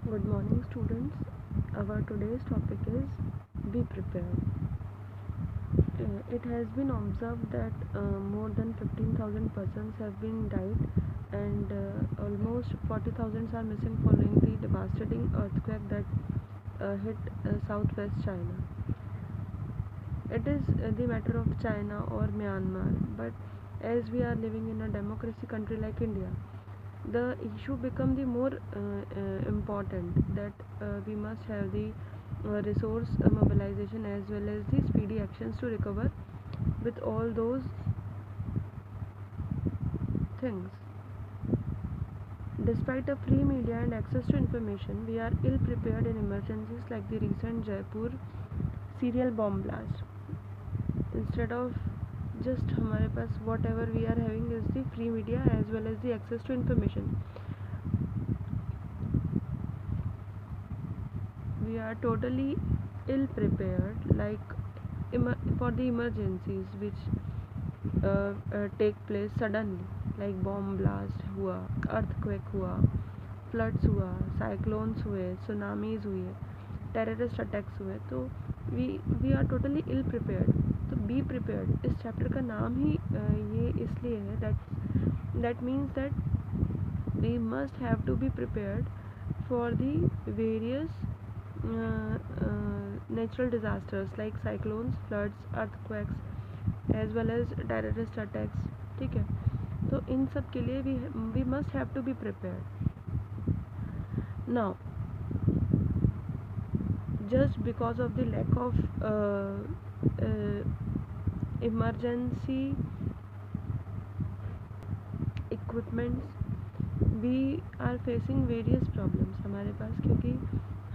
Good morning, students. Our today's topic is be prepared. It has been observed that more than 15,000 persons have been died and almost 40,000 are missing following the devastating earthquake that hit southwest China. It is the matter of China or Myanmar, but as we are living in a democracy country like India, the issue become the more important that we must have the resource mobilization as well as the speedy actions to recover with all those things. Despite a free media and access to information, we are ill prepared in emergencies like the recent Jaipur serial bomb blast. Instead of just हमारे पास whatever we are having is the free media as well as the access to information, we are totally ill prepared like for the emergencies which take place suddenly like bomb blast हुआ, earthquake हुआ, floods हुआ, cyclones हुए, tsunamis हुए, terrorist attacks हुए. तो we are totally ill prepared. तो be prepared इस chapter का नाम ही ये इसलिए है that means that we must have to be prepared for the various natural disasters like cyclones, floods, earthquakes as well as terrorist attacks. ठीक है, तो इन सब के लिए we must have to be prepared. Now, just because of the lack of emergency equipments, we are facing various problems हमारे पास, क्योंकि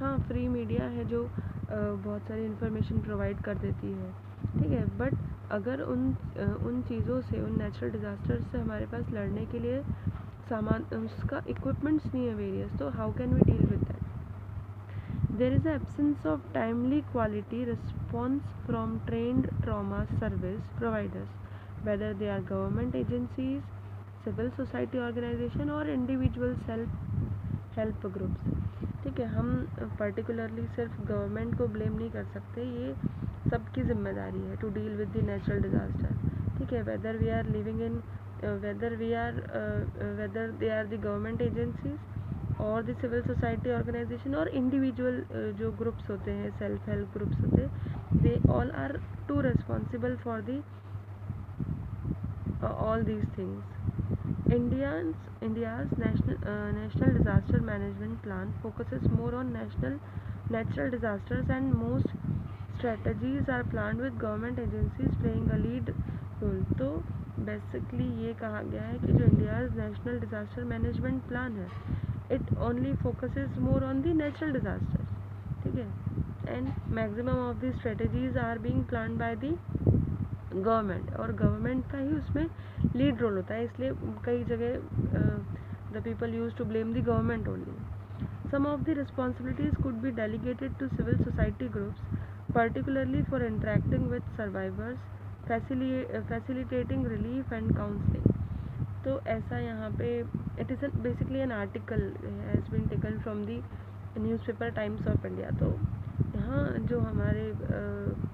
हाँ free media है जो बहुत सारी इन्फॉर्मेशन प्रोवाइड कर देती है, ठीक है, बट अगर उन चीज़ों से, उन नेचुरल डिज़ास्टर्स से हमारे पास लड़ने के लिए सामान, उसका इक्विपमेंट्स नहीं है वेरियस, तो how can we deal with that. There is an absence of timely quality response from trained trauma service providers, whether they are government agencies, civil society organization or individual self help groups. ठीक है, हम particularly सिर्फ government को blame नहीं कर सकते, ये सबकी जिम्मेदारी है to deal with the natural disaster. ठीक है, whether we are living in whether they are the government agencies और द सिविल सोसाइटी ऑर्गेनाइजेशन और इंडिविजुअल जो ग्रुप्स होते हैं, सेल्फ हेल्प ग्रुप्स होते हैं, they all are too responsible for the all these things. India's national disaster management plan focuses more on natural disasters, and most strategies are planned with government agencies playing a lead role. तो basically ये कहा गया है कि जो India's national disaster management plan है, it only focuses more on the natural disasters. ठीक है, and maximum of the strategies are being plan by the government, और गवर्नमेंट का ही उसमें लीड रोल होता है, इसलिए कई जगह the people use to blame the government only. Some of the responsibilities could be delegated to civil society groups, particularly for interacting with survivors, facilitating relief and counseling. तो ऐसा यहाँ पे it is basically an article has been taken from the newspaper Times of India. तो यहाँ जो हमारे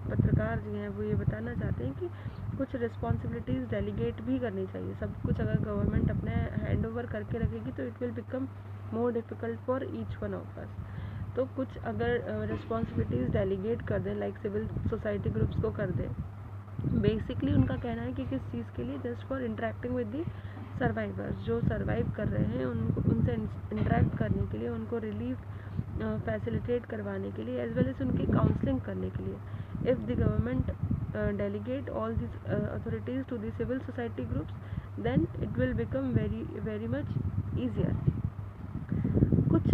पत्रकार जी हैं वो ये बताना चाहते हैं कि कुछ रिस्पॉन्सिबिलिटीज़ डेलीगेट भी करनी चाहिए. सब कुछ अगर गवर्नमेंट अपने हैंड ओवर करके रखेगी तो it will become more difficult for each one of us. तो कुछ अगर रिस्पॉन्सिबिलिटीज़ डेलीगेट कर दें, लाइक सिविल सोसाइटी ग्रुप्स को कर दें. बेसिकली उनका कहना है कि किस चीज़ के लिए, just for interacting with the survivors, जो सर्वाइव कर रहे हैं उनसे इंटरेक्ट करने के लिए, उनको रिलीफ फैसिलिटेट करवाने के लिए, एज वेल एज उनकी काउंसलिंग करने के लिए. If the government delegate all these authorities to the civil society groups, then it will become very much easier. कुछ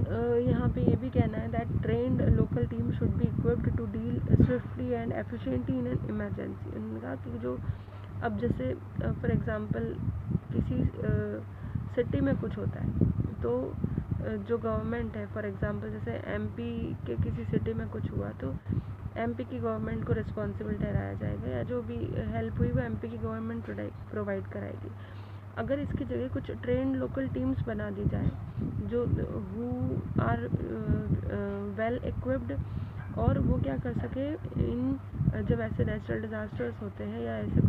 यहाँ पे ये भी कहना है that trained local team should be equipped to deal swiftly and efficiently in an emergency. उनका कि जो अब जैसे फॉर एग्जांपल किसी सिटी में कुछ होता है, तो जो गवर्नमेंट है, फॉर एग्जांपल जैसे एमपी के किसी सिटी में कुछ हुआ, तो एमपी की गवर्नमेंट को रिस्पॉन्सिबल ठहराया जाएगा, या जो भी हेल्प हुई वो एमपी की गवर्नमेंट प्रोवाइड कराएगी. अगर इसकी जगह कुछ ट्रेंड लोकल टीम्स बना दी जाए जो हु आर वेल इक्विप्ड, और वो क्या कर सके इन जब ऐसे नेचुरल डिज़ास्टर्स होते हैं या ऐसे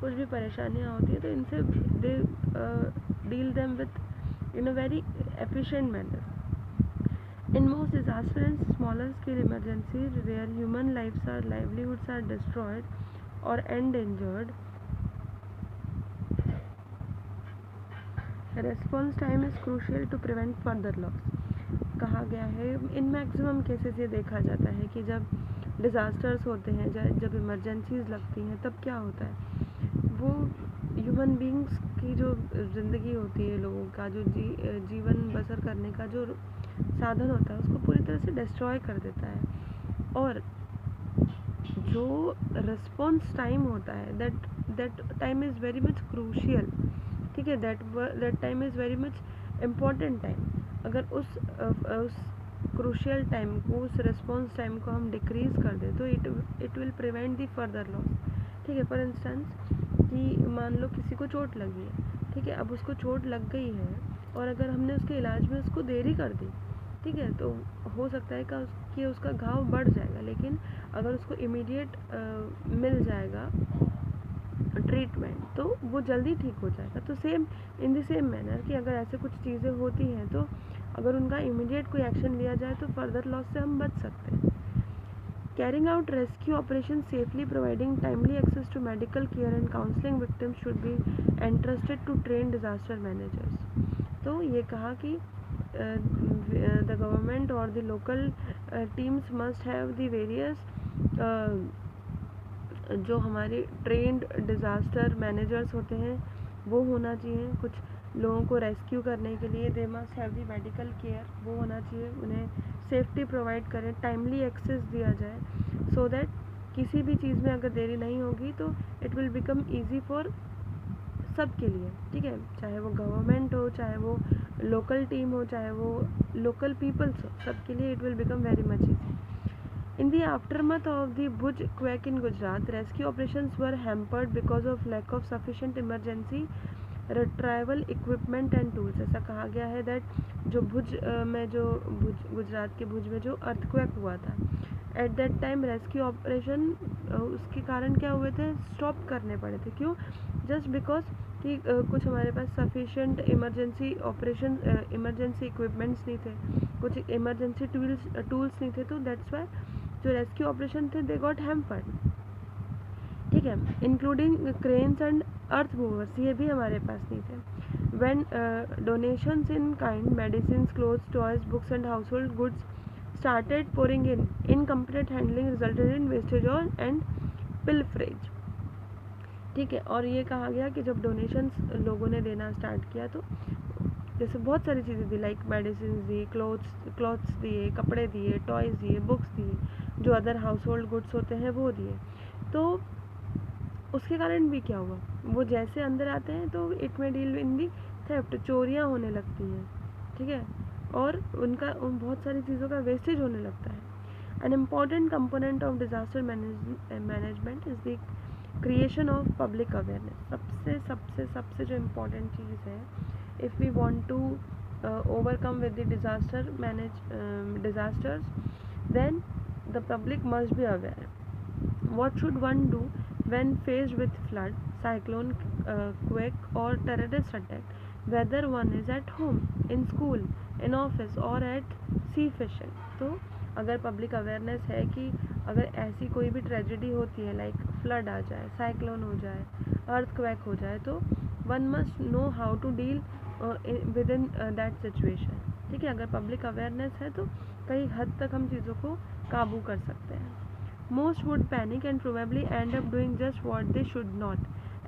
कुछ भी परेशानियाँ होती है तो इनसे they deal them with in a very efficient manner. In most disaster and smaller scale emergencies where human livelihoods are destroyed or endangered, response time is crucial to prevent further loss. कहा गया है in maximum cases ये देखा जाता है कि जब disasters होते हैं, जब इमरजेंसीज लगती हैं, तब क्या होता है, वो ह्यूमन बींग्स की जो ज़िंदगी होती है, लोगों का जो जीवन बसर करने का जो साधन होता है, उसको पूरी तरह से डिस्ट्रॉय कर देता है। और जो रिस्पॉन्स टाइम होता है that time is very much crucial, ठीक है, that time is very much important time. अगर उस क्रूशियल टाइम को, उस रिस्पॉन्स टाइम को हम डिक्रीज़ कर दें तो it will prevent the further loss. ठीक है, फॉर इंस्टेंस कि मान लो किसी को चोट लगी है, ठीक है, अब उसको चोट लग गई है और अगर हमने उसके इलाज में उसको देरी कर दी, ठीक है, तो हो सकता है कि उसका घाव बढ़ जाएगा, लेकिन अगर उसको इमीडिएट मिल जाएगा ट्रीटमेंट तो वो जल्दी ठीक हो जाएगा। तो same in the same manner कि अगर ऐसे कुछ चीज़ें होती हैं तो अगर उनका इमीडिएट कोई एक्शन लिया जाए तो फर्दर लॉस से हम बच सकते हैं। Carrying out rescue operations safely, providing timely access to medical care and counseling victims should be entrusted to trained disaster managers. तो ये कहा कि the government or the local teams must have the various जो हमारे trend disaster managers होते हैं वो होना चाहिए। कुछ लोगों को रेस्क्यू करने के लिए they must have the medical care, वो होना चाहिए। उन्हें सेफ्टी प्रोवाइड करें, टाइमली एक्सेस दिया जाए सो दैट किसी भी चीज़ में अगर देरी नहीं होगी तो it will become easy for सब के लिए, ठीक है, चाहे वो गवर्नमेंट हो, चाहे वो लोकल टीम हो, चाहे वो लोकल पीपल्स हो, सबके लिए it will become very much easy. In the aftermath of the Bhuj quake in Gujarat, rescue operations were hampered because of lack of sufficient emergency retrieval equipment and tools. ऐसा कहा गया है that जो गुजरात के भुज में जो अर्थक्वेक हुआ था, at that time rescue operation उसके कारण क्या हुए थे, स्टॉप करने पड़े थे। क्यों? जस्ट बिकॉज कि कुछ हमारे पास सफिशेंट इमरजेंसी इक्विपमेंट्स नहीं थे, कुछ इमरजेंसी टूल्स नहीं थे, तो दैट्स वाई जो रेस्क्यू ऑपरेशन थे दे गॉट हैम्पर्ड, ठीक है, including cranes and earth movers, ये भी हमारे पास नहीं थे। When donations in kind, medicine, clothes, toys, books and house hold goods started pouring in, incomplete handling resulted in wastage and pilferage, ठीक है। और ये कहा गया कि जब डोनेशंस लोगों ने देना स्टार्ट किया तो जैसे बहुत सारी चीज़ें दी, लाइक मेडिसिन दी, क्लॉथ्स दिए, कपड़े दिए, टॉयज़ दिए, बुक्स दिए, जो अदर हाउस होल्ड गुड्स होते हैं वो दिए। तो उसके कारण भी क्या हुआ, वो जैसे अंदर आते हैं तो इट में डील इन दी थेफ्ट, चोरियाँ होने लगती हैं, ठीक है, और उनका बहुत सारी चीज़ों का वेस्टेज होने लगता है। An important component of disaster management is the creation of public awareness. सबसे सबसे सबसे जो इम्पोर्टेंट चीज़ है, if we want to overcome with the disasters, then the public must be aware. What should one do when faced with flood, cyclone, quake or terrorist attack, whether one is at home, in school, in office or at sea fishing? तो अगर public awareness है कि अगर ऐसी कोई भी tragedy होती है, लाइक फ्लड आ जाए, साइक्लोन हो जाए, अर्थक्वेक हो जाए, तो one must know how to deal with in that situation, ठीक है। अगर पब्लिक अवेयरनेस है तो कई हद तक हम चीज़ों को काबू कर सकते हैं। Most would panic and probably end up doing just what they should not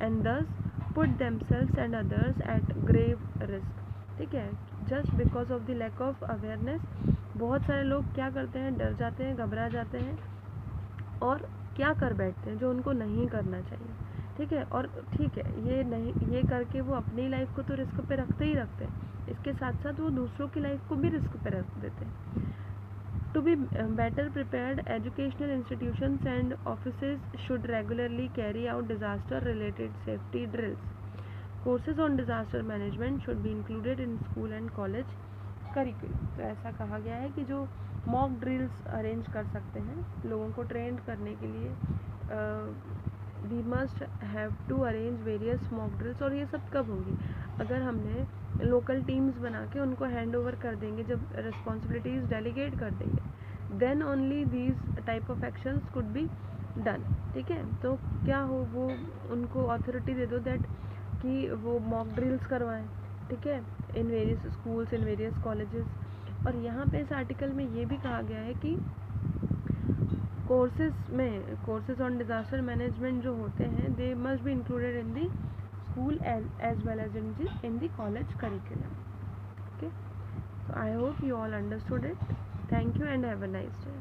and thus put themselves and others at grave risk, ठीक है। Just because of the lack of awareness बहुत सारे लोग क्या करते हैं, डर जाते हैं, घबरा जाते हैं और क्या कर बैठते हैं जो उनको नहीं करना चाहिए, ठीक है। और ठीक है, ये करके वो अपनी लाइफ को तो रिस्क पे रखते ही रखते हैं, इसके साथ साथ वो दूसरों की लाइफ को भी रिस्क पे रख देते हैं। To be better prepared, educational institutions and offices should regularly carry out disaster related safety drills. Courses on disaster management should be included in school and college. Curriculum. तो ऐसा कहा गया है कि जो मॉक ड्रिल्स अरेंज कर सकते हैं लोगों को ट्रेंड करने के लिए, we must have to arrange various mock drills. और ये सब कब होंगी? अगर हमने लोकल टीम्स बना के उनको हैंड ओवर कर देंगे, जब रिस्पॉन्सिबिलिटीज़ डेलीगेट कर देंगे, then only these type of actions could be done. ठीक है, तो क्या हो, वो उनको अथॉरिटी दे दो दैट कि वो मॉक ड्रिल्स करवाएं, ठीक है, in various schools, in various colleges. और यहाँ पे इस आर्टिकल में ये भी कहा गया है कि कोर्सेज ऑन डिज़ास्टर मैनेजमेंट जो होते हैं, they must be included in the school as well as in the college curriculum. Okay, so I hope you all understood it. Thank you and have a nice day.